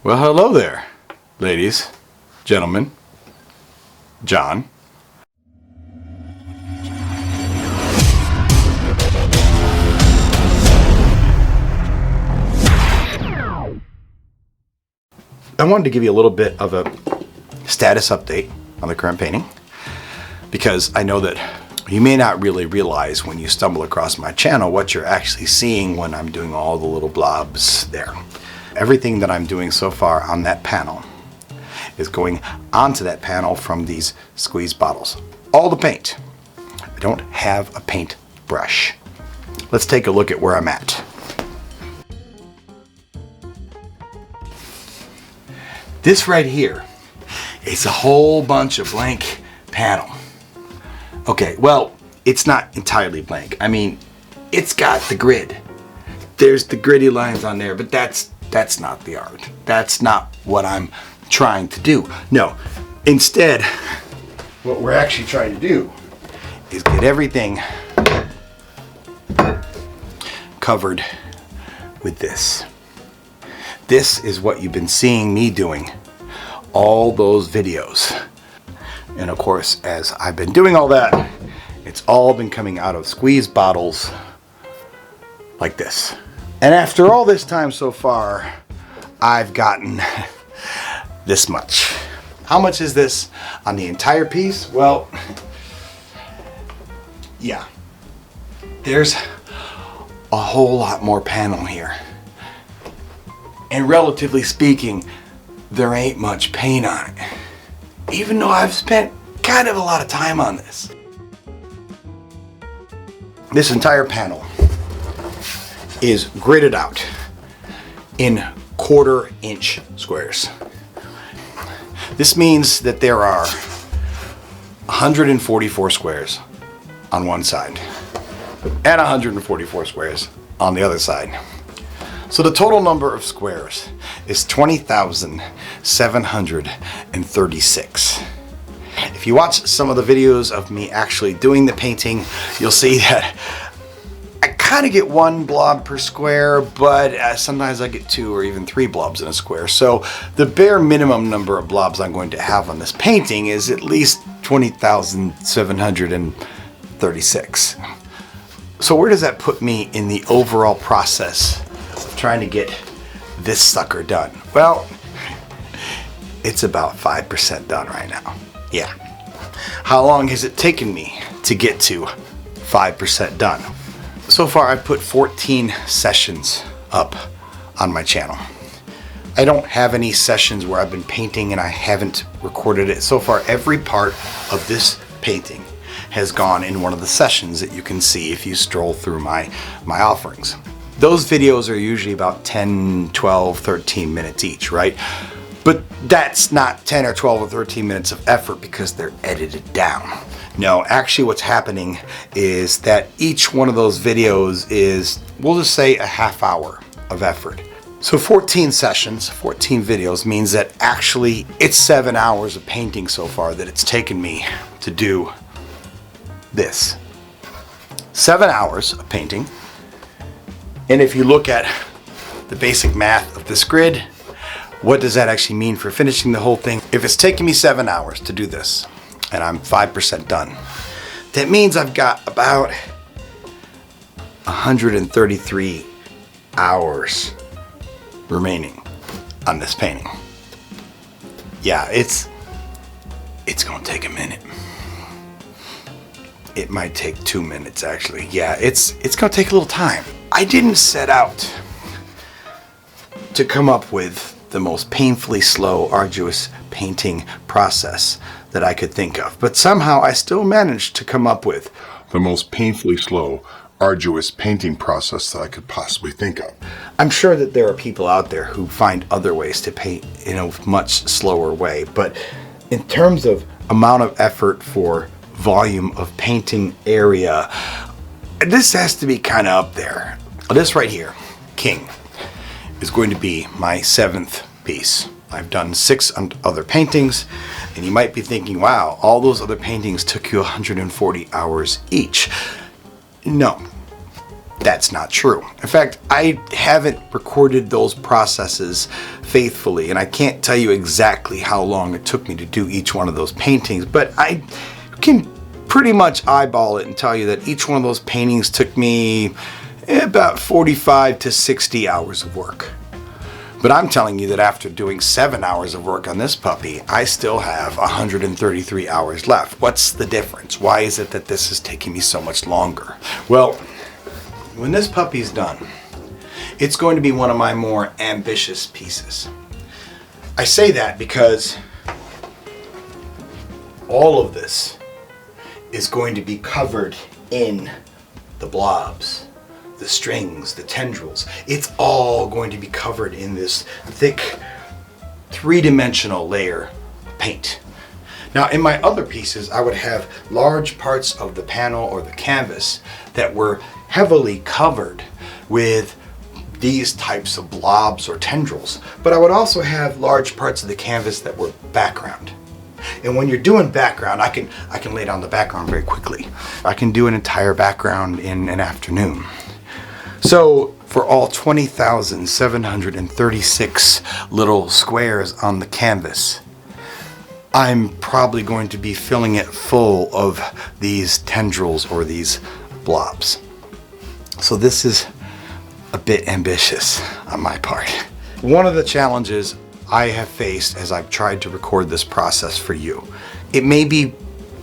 Well, hello there, ladies, gentlemen, John. I wanted to give you a little bit of a status update on the current painting, because I know that you may not really realize when you stumble across my channel what you're actually seeing when I'm doing all the little blobs there. Everything that I'm doing so far on that panel is going onto that panel from these squeeze bottles. All the paint. I don't have a paint brush. Let's take a look at where I'm at. This right here is a whole bunch of blank panel. Okay, well, it's not entirely blank. I mean, it's got the grid. There's the gritty lines on there, but that's not the art. That's not what I'm trying to do. No, instead, what we're actually trying to do is get everything covered with this. This is what you've been seeing me doing all those videos. And of course, as I've been doing all that, it's all been coming out of squeeze bottles like this. And after all this time so far, I've gotten this much. How much is this on the entire piece? Well, yeah, there's a whole lot more panel here. And relatively speaking, there ain't much paint on it. Even though I've spent kind of a lot of time on this. This entire panel is gridded out in 1/4 inch squares. This means that there are 144 squares on one side and 144 squares on the other side. So the total number of squares is 20,736. If you watch some of the videos of me actually doing the painting, you'll see that I kind of get 1 blob per square, but sometimes I get 2 or even 3 blobs in a square. So the bare minimum number of blobs I'm going to have on this painting is at least 20,736. So where does that put me in the overall process of trying to get this sucker done? Well, it's about 5% done right now. Yeah. How long has it taken me to get to 5% done? So far, I've put 14 sessions up on my channel. I don't have any sessions where I've been painting and I haven't recorded it. So far, every part of this painting has gone in one of the sessions that you can see if you stroll through my offerings. Those videos are usually about 10, 12, 13 minutes each, right? But that's not 10 or 12 or 13 minutes of effort because they're edited down. No, actually what's happening is that each one of those videos is, we'll just say, a half hour of effort. So 14 sessions, 14 videos means that actually it's 7 hours of painting so far that it's taken me to do this. 7 hours of painting. And if you look at the basic math of this grid, what does that actually mean for finishing the whole thing? If it's taking me 7 hours to do this, and I'm 5% done, that means I've got about 133 hours remaining on this painting. Yeah, it's gonna take a minute. It might take 2 minutes actually. Yeah, it's gonna take a little time. I didn't set out to come up with the most painfully slow, arduous painting process that I could think of, but somehow I still managed to come up with the most painfully slow, arduous painting process that I could possibly think of. I'm sure that there are people out there who find other ways to paint in a much slower way, but in terms of amount of effort for volume of painting area, this has to be kind of up there. This right here, King, is going to be my 7th piece. I've done 6 other paintings, and you might be thinking, wow, all those other paintings took you 140 hours each. No. that's not true. In fact, I haven't recorded those processes faithfully, and I can't tell you exactly how long it took me to do each one of those paintings, but I can pretty much eyeball it and tell you that each one of those paintings took me about 45 to 60 hours of work. But I'm telling you that after doing 7 hours of work on this puppy, I still have 133 hours left. What's the difference? Why is it that this is taking me so much longer? Well, when this puppy's done, it's going to be one of my more ambitious pieces. I say that because all of this is going to be covered in the blobs, the strings, the tendrils. It's all going to be covered in this thick, three-dimensional layer of paint. Now, in my other pieces, I would have large parts of the panel or the canvas that were heavily covered with these types of blobs or tendrils, but I would also have large parts of the canvas that were background. And when you're doing background, I can lay down the background very quickly. I can do an entire background in an afternoon. So for all 20,736 little squares on the canvas, I'm probably going to be filling it full of these tendrils or these blobs. So this is a bit ambitious on my part. One of the challenges I have faced as I've tried to record this process for you, it may be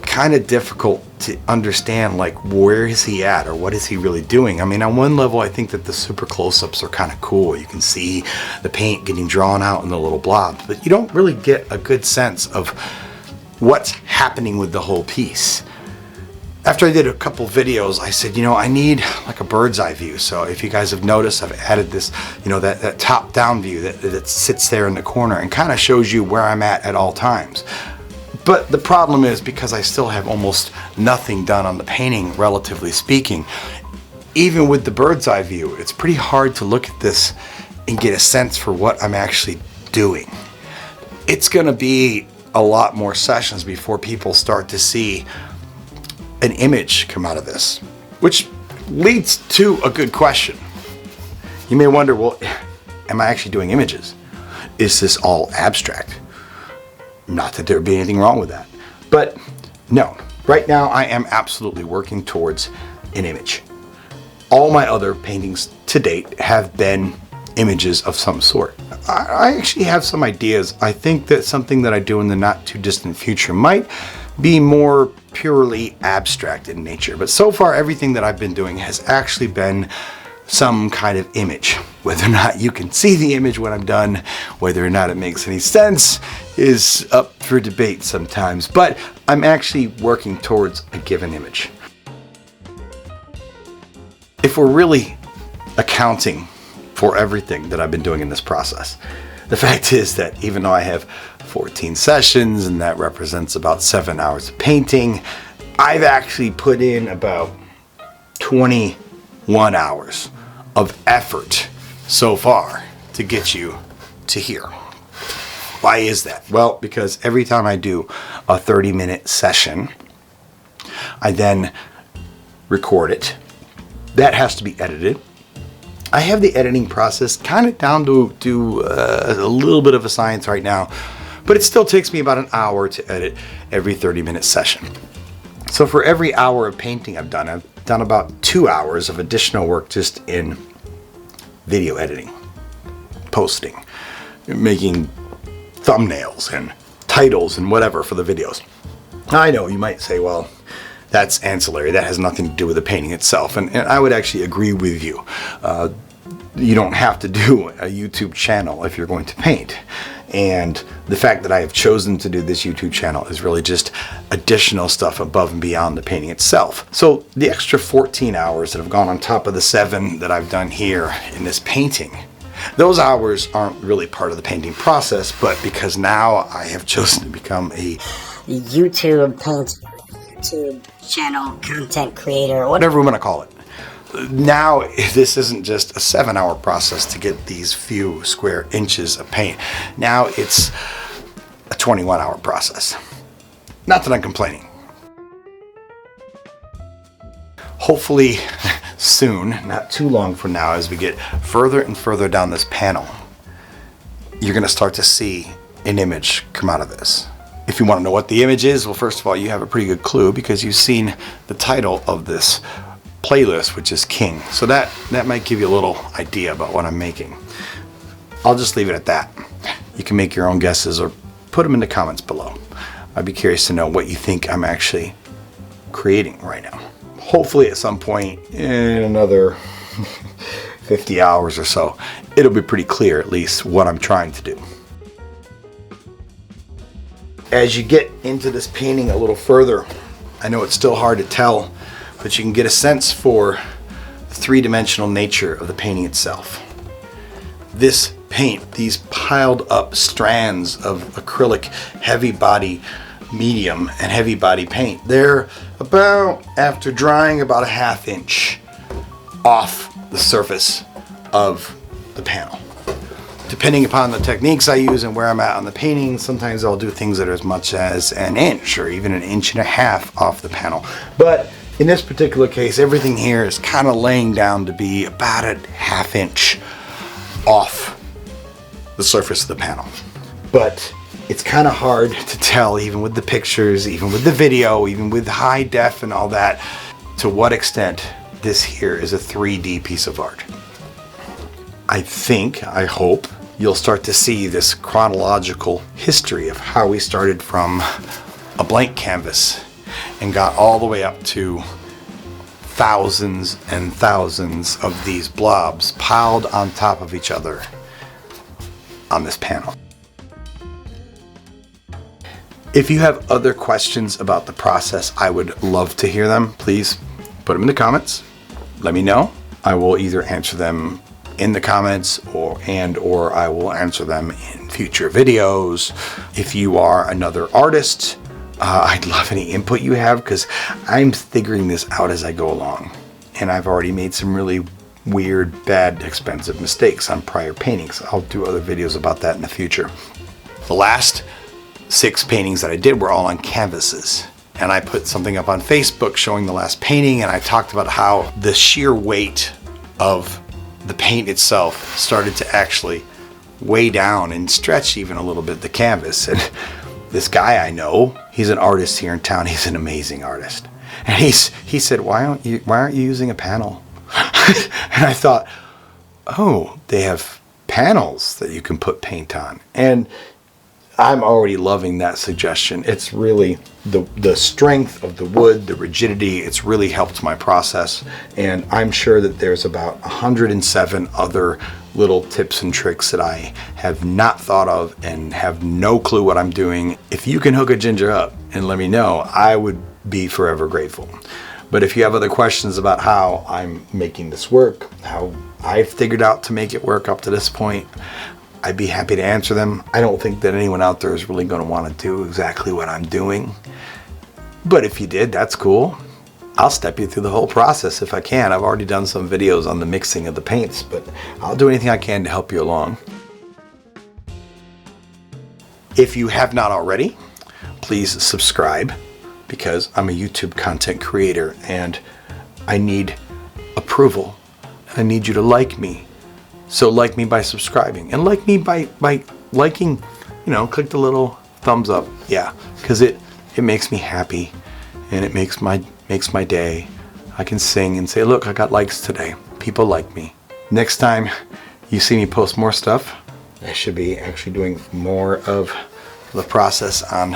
kind of difficult to understand, like, where is he at or what is he really doing. I mean, on one level, I think that the super close-ups are kind of cool. You can see the paint getting drawn out in the little blobs, but you don't really get a good sense of what's happening with the whole piece. After I did a couple videos, I said, I need like a bird's eye view. So if you guys have noticed, I've added this, that top-down view that sits there in the corner and kind of shows you where I'm at all times. But the problem is, because I still have almost nothing done on the painting, relatively speaking, even with the bird's eye view, it's pretty hard to look at this and get a sense for what I'm actually doing. It's gonna be a lot more sessions before people start to see an image come out of this, which leads to a good question. You may wonder, well, am I actually doing images? Is this all abstract? Not that there'd be anything wrong with that, but no. Right now, I am absolutely working towards an image. All my other paintings to date have been images of some sort. I actually have some ideas. I think that something that I do in the not too distant future might be more purely abstract in nature. But so far, everything that I've been doing has actually been some kind of image. Whether or not you can see the image when I'm done, whether or not it makes any sense, is up for debate sometimes. But I'm actually working towards a given image. If we're really accounting for everything that I've been doing in this process, the fact is that even though I have 14 sessions and that represents about 7 hours of painting, I've actually put in about 21 hours of effort so far to get you to here. Why is that? Well, because every time I do a 30-minute session, I then record it. That has to be edited. I have the editing process kind of down to a little bit of a science right now, but it still takes me about an hour to edit every 30-minute session. So for every hour of painting I've done about 2 hours of additional work just in video editing, posting, making thumbnails and titles and whatever for the videos. I know you might say, well, that's ancillary. That has nothing to do with the painting itself. And I would actually agree with you. You don't have to do a YouTube channel if you're going to paint. And the fact that I have chosen to do this YouTube channel is really just additional stuff above and beyond the painting itself. So the extra 14 hours that have gone on top of the 7 that I've done here in this painting, those hours aren't really part of the painting process, but because now I have chosen to become a YouTube channel content creator, or whatever we want to call it. Now, this isn't just a 7-hour process to get these few square inches of paint. Now it's a 21-hour process. Not that I'm complaining. Hopefully, soon, not too long from now, as we get further and further down this panel, you're going to start to see an image come out of this. If you want to know what the image is, well, first of all, you have a pretty good clue because you've seen the title of this playlist, which is King. So that might give you a little idea about what I'm making. I'll just leave it at that. You can make your own guesses or put them in the comments below. I'd be curious to know what you think I'm actually creating right now. Hopefully at some point in another 50 hours or so, it'll be pretty clear at least what I'm trying to do. As you get into this painting a little further, I know it's still hard to tell, but you can get a sense for the three-dimensional nature of the painting itself. This paint, these piled up strands of acrylic heavy body medium and heavy body paint, they're about, after drying, about a 1/2 inch off the surface of the panel. Depending upon the techniques I use and where I'm at on the painting, sometimes I'll do things that are as much as 1 inch or even 1.5 inches off the panel. But in this particular case, everything here is kind of laying down to be about a 1/2 inch off the surface of the panel. But it's kind of hard to tell, even with the pictures, even with the video, even with high def and all that, to what extent this here is a 3D piece of art. I hope you'll start to see this chronological history of how we started from a blank canvas and got all the way up to thousands and thousands of these blobs piled on top of each other on this panel. If you have other questions about the process, I would love to hear them. Please put them in the comments. Let me know. I will either answer them in the comments or I will answer them in future videos. If you are another artist, I'd love any input you have, because I'm figuring this out as I go along. And I've already made some really weird, bad, expensive mistakes on prior paintings. I'll do other videos about that in the future. The last 6 paintings that I did were all on canvases. And I put something up on Facebook showing the last painting, and I talked about how the sheer weight of the paint itself started to actually weigh down and stretch even a little bit the canvas. And this guy I know, he's an artist here in town. He's an amazing artist. And he said, why aren't you using a panel? And I thought, oh, they have panels that you can put paint on. And I'm already loving that suggestion. It's really the strength of the wood, the rigidity, it's really helped my process. And I'm sure that there's about 107 other little tips and tricks that I have not thought of and have no clue what I'm doing. If you can hook a ginger up and let me know, I would be forever grateful. But if you have other questions about how I'm making this work, how I've figured out to make it work up to this point, I'd be happy to answer them. I don't think that anyone out there is really going to want to do exactly what I'm doing. But if you did, that's cool. I'll step you through the whole process if I can. I've already done some videos on the mixing of the paints, but I'll do anything I can to help you along. If you have not already, please subscribe, because I'm a YouTube content creator and I need approval. I need you to like me. So like me by subscribing, and like me by liking, click the little thumbs up. Yeah, because it makes me happy and it makes my day. I can sing and say, look, I got likes today. People like me. Next time you see me post more stuff, I should be actually doing more of the process on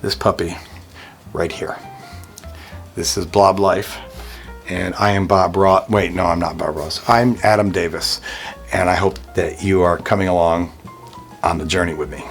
this puppy right here. This is Blob Life. And I am Bob Ross. Wait, no, I'm not Bob Ross. I'm Adam Davis. And I hope that you are coming along on the journey with me.